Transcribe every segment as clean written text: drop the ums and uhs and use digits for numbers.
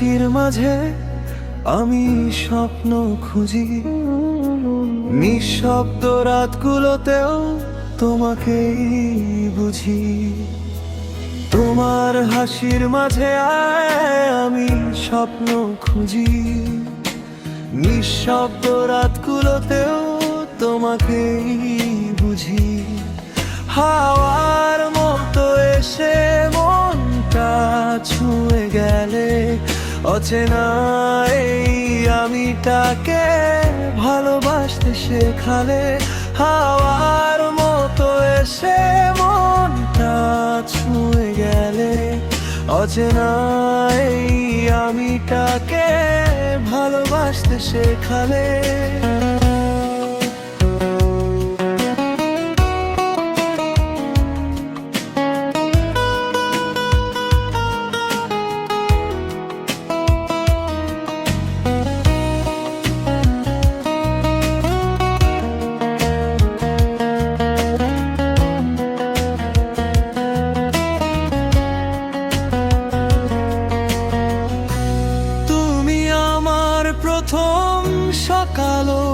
হাসির মাঝে আমি স্বপ্ন খুঁজি, নিঃশব্দ রাতগুলোতেও তোমাকেই বুঝি। তোমার হাসির মাঝে আমি স্বপ্ন খুঁজি, নিঃশব্দ রাতগুলোতেও তোমাকেই বুঝি। হাওয়ার মতো এসে মনটা ছুঁয়ে গেলে অচেনা এই আমিটাকে ভালোবাসতে শেখালে। হাওয়ার মতো এসে মনটা ছুঁয়ে গেলে অচেনা এই আমিটাকে ভালোবাসতে শেখালে। প্রথম সকালো,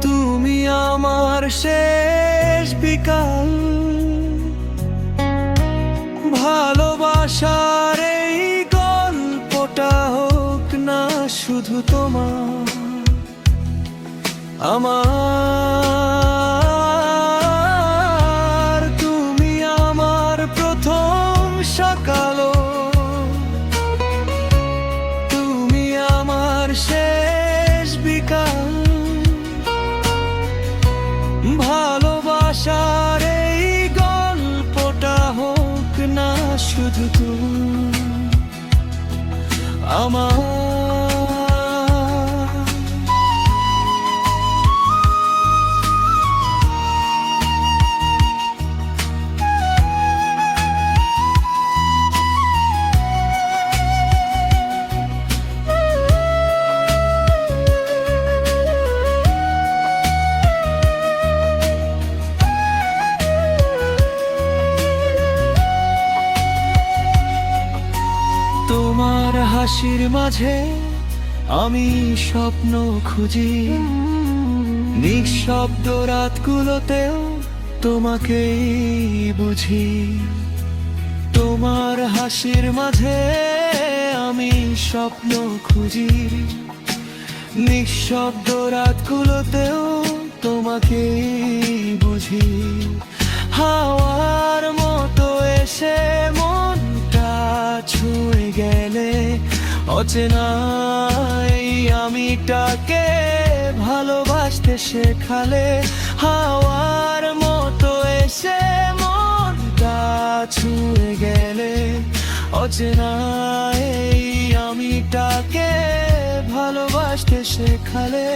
তুমি আমার শেষ বিকাল। ভালোবাসার এই গল্পটা হোক না শুধু তোমার আমার। তুমি আমার প্রথম সকালো, শেষ বিকাল। ভালোবাসার এই গল্পটা হোক না শুধু তুমি আমার। তোমার হাসির মাঝে আমি স্বপ্ন খুঁজি, নিঃশব্দ রাতগুলোতেও তোমাকেই বুঝি। তোমার হাসির মাঝে আমি স্বপ্ন খুঁজি, নিঃশব্দ রাতগুলোতেও তোমাকেই বুঝি। হাওয়ার মতো এসে মনটা ছুঁয়ে গেলে অচেনা এই আমিটাকে ভালোবাসতে শেখালে। হাওয়ার মতো এসে মনটা ছুঁয়ে গেলে অচেনা এই আমিটাকে ভালোবাসতে শেখালে।